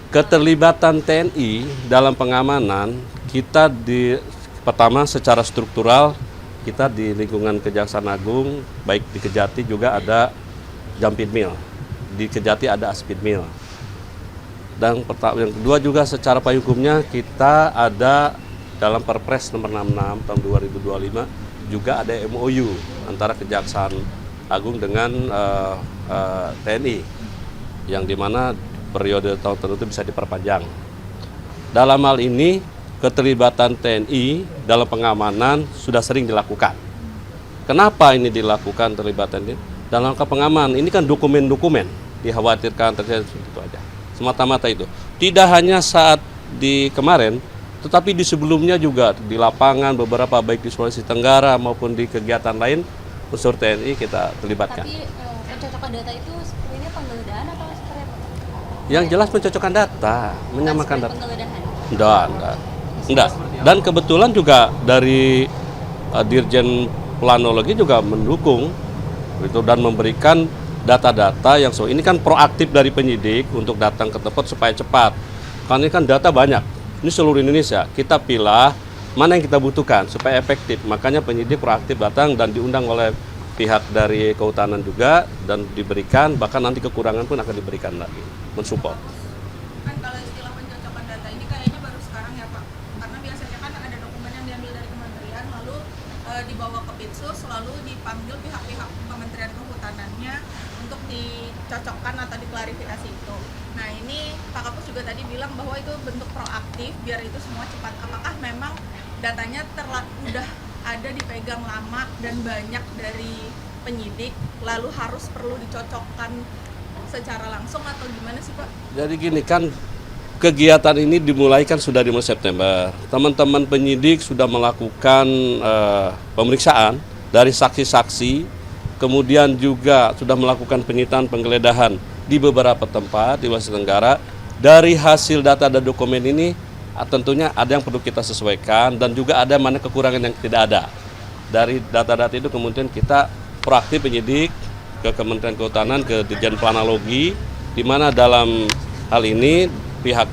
Keterlibatan TNI dalam pengamanan kita pertama secara struktural kita di lingkungan Kejaksaan Agung, baik di Kejati juga ada Jampitmil, di Kejati ada Aspidmil. Dan yang kedua juga secara payung hukumnya kita ada dalam Perpres nomor 66 tahun 2025 juga ada MOU antara Kejaksaan Agung dengan TNI yang dimana periode tahun tertentu bisa diperpanjang. Dalam hal ini keterlibatan TNI dalam pengamanan sudah sering dilakukan. Kenapa ini dilakukan terlibatan ini? Dalam rangka pengaman, ini kan dokumen-dokumen dikhawatirkan terjadi itu aja. Semata-mata itu. Tidak hanya saat di kemarin, tetapi di sebelumnya juga di lapangan beberapa baik di Sulawesi Tenggara maupun di kegiatan lain unsur TNI kita terlibatkan. Tapi pencocokan data itu sebenarnya penggeledahan atau seperti apa? Yang jelas pencocokan data, menyamakan data. Penggeledahan. Enggak. Dan kebetulan juga dari Dirjen Planologi juga mendukung itu dan memberikan data-data yang ini kan proaktif dari penyidik untuk datang ke tempat supaya cepat. Karena ini kan data banyak. Ini seluruh Indonesia. Kita pilih mana yang kita butuhkan supaya efektif. Makanya penyidik proaktif datang dan diundang oleh pihak dari kehutanan juga dan diberikan, bahkan nanti kekurangan pun akan diberikan lagi, mensupport. Kan kalau istilah pencocokan data ini kayaknya baru sekarang ya Pak, karena biasanya kan ada dokumen yang diambil dari kementerian lalu dibawa ke Pitsus, lalu dipanggil pihak-pihak Kementerian Kehutanannya untuk dicocokkan atau diklarifikasi itu. Nah ini Pak Kapus juga tadi bilang bahwa itu bentuk proaktif biar itu semua cepat. Apakah memang datanya udah ada dipegang lama dan banyak dari penyidik, lalu perlu dicocokkan secara langsung atau gimana sih Pak? Jadi gini kan, kegiatan ini dimulai kan sudah di September. Teman-teman penyidik sudah melakukan pemeriksaan dari saksi-saksi, kemudian juga sudah melakukan penyitaan penggeledahan di beberapa tempat di Sulawesi Tenggara. Dari hasil data dan dokumen ini tentunya ada yang perlu kita sesuaikan dan juga ada mana kekurangan yang tidak ada. Dari data-data itu kemudian kita proaktif penyidik ke Kementerian Kehutanan, ke Dirjen Planologi, di mana dalam hal ini pihak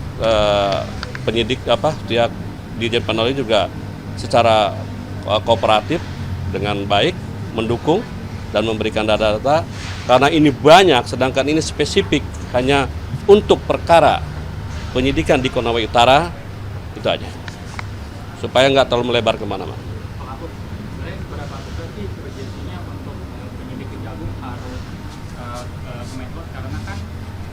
penyidik pihak Dirjen Planologi juga secara kooperatif dengan baik mendukung dan memberikan data-data karena ini banyak, sedangkan ini spesifik hanya untuk perkara penyidikan di Konawe Utara. Itu aja, supaya nggak terlalu melebar kemana-mana. Pak Kapus, sebenarnya beberapa tugas sih urgensinya untuk penyidik Kejagung harus Kemenhub, karena kan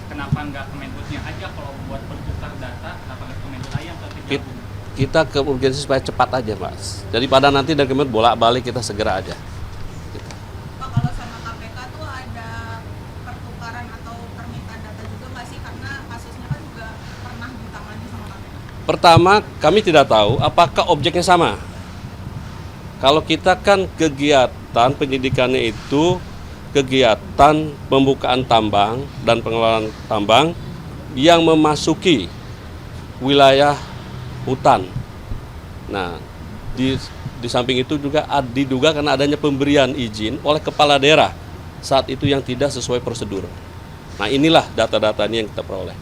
kenapa nggak Kemenhubnya aja kalau buat berputar data, kenapa nggak Kemenhub aja yang ke Kejagung? Kita ke urgensi supaya cepat aja Mas, daripada nanti dan kemudian bolak-balik kita segera aja. Pak, kalau sama KPK tuh ada pertukaran atau permintaan data juga nggak sih? Karena kasusnya kan juga pernah ditangani sama KPK. Pertama, kami tidak tahu apakah objeknya sama. Kalau kita kan kegiatan penyidikannya itu kegiatan pembukaan tambang dan pengelolaan tambang yang memasuki wilayah hutan. Nah, di samping itu juga diduga karena adanya pemberian izin oleh kepala daerah saat itu yang tidak sesuai prosedur. Nah, inilah data-data ini yang kita peroleh.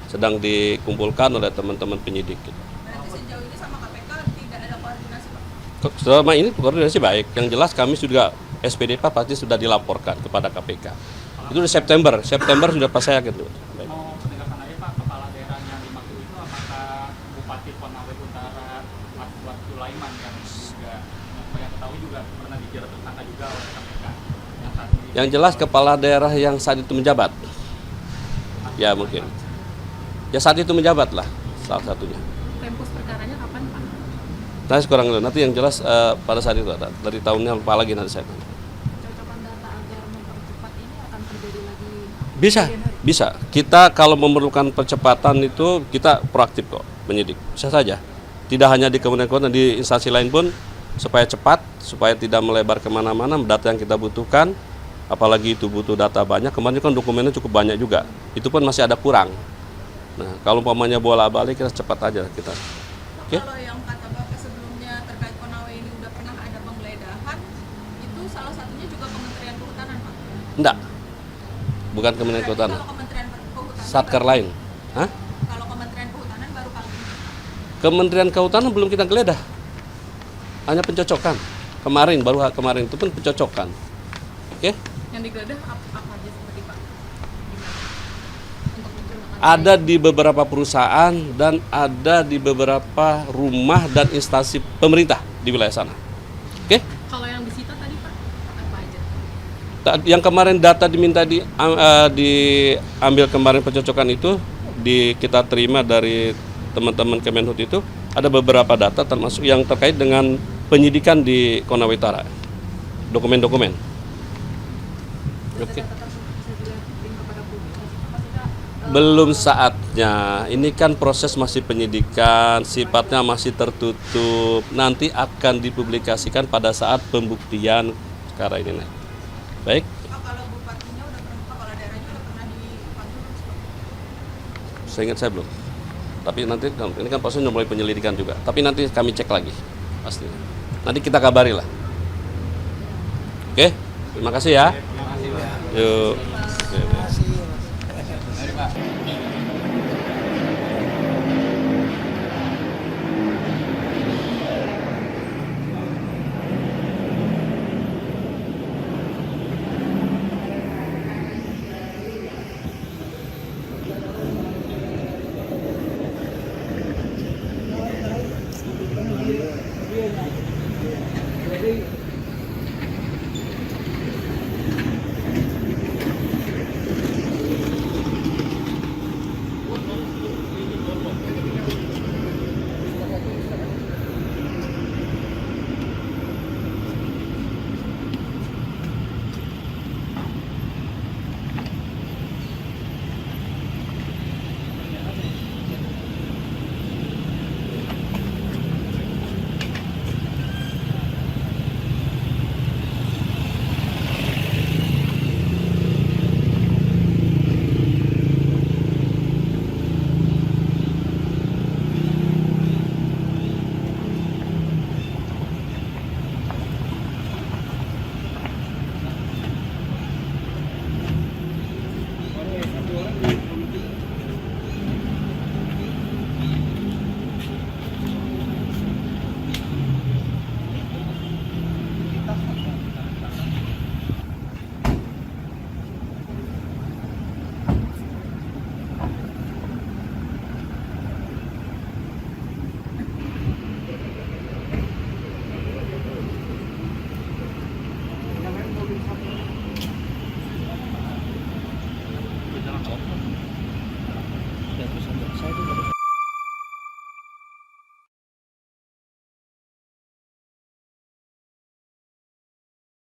Sedang dikumpulkan oleh teman-teman penyidik. Berarti sejauh ini sama KPK tidak ada koordinasi Pak? Selama ini koordinasi baik. Yang jelas kami sudah SPDP pasti sudah dilaporkan kepada KPK. Itu di September sudah pas saya gitu. Mau penegasan aja Pak, kepala daerah yang dimaksud itu apakah Bupati Konawe Utara Mas Sulaiman yang juga yang ketahui juga pernah dijerat tersangka juga oleh KPK yang saat ini? Yang jelas kepala daerah yang saat itu menjabat. Ya mungkin. Ya saat itu menjabat lah salah satunya. Tempus perkaranya kapan Pak? Nah kurang dulu. Nanti yang jelas pada saat itu ada. Dari tahunnya lupa lagi nanti saya. Pencocokan data agar mempercepat ini akan terjadi lagi? Bisa. Kita kalau memerlukan percepatan itu kita proaktif kok penyidik. Bisa saja. Tidak hanya di Kementerian Keuangan, di instansi lain pun supaya cepat, supaya tidak melebar kemana-mana data yang kita butuhkan. Apalagi itu butuh data banyak. Kemarin kan dokumennya cukup banyak juga. Itu pun masih ada kurang. Nah, kalau umpamanya bolak-balik kita cepat aja kita. Oke? Kalau yang kata Bapak sebelumnya terkait Konawe ini udah pernah ada penggeledahan, itu salah satunya juga Kementerian Kehutanan Pak? Enggak. Bukan Kementerian Kehutanan. Kalau Kementerian Kehutanan Satker lain. Hah? Kalau Kementerian Kehutanan belum kita geledah, hanya pencocokan. Baru kemarin itu pun pencocokan. Oke? Yang digeledah apa aja seperti Pak? Untuk menggunakan Ada di beberapa perusahaan dan ada di beberapa rumah dan instansi pemerintah di wilayah sana. Oke? kalau yang disita tadi Pak apa aja? Yang kemarin data diminta diambil kemarin pencocokan itu kita terima dari teman-teman Kemenhub itu ada beberapa data termasuk yang terkait dengan penyidikan di Konawe Utara. Dokumen-dokumen. Oke. Belum saatnya. Ini kan proses masih penyidikan, sifatnya masih tertutup. Nanti akan dipublikasikan pada saat pembuktian perkara ini. Baik. Pak, kalau bupatinya udah pernah, kepala daerahnya udah pernah dipanggil? Saya ingat saya belum. Tapi nanti ini kan prosesnya mulai penyelidikan juga. Tapi nanti kami cek lagi pasti. Nanti kita kabari lah. Oke, terima kasih ya. Yuk. Terima kasih.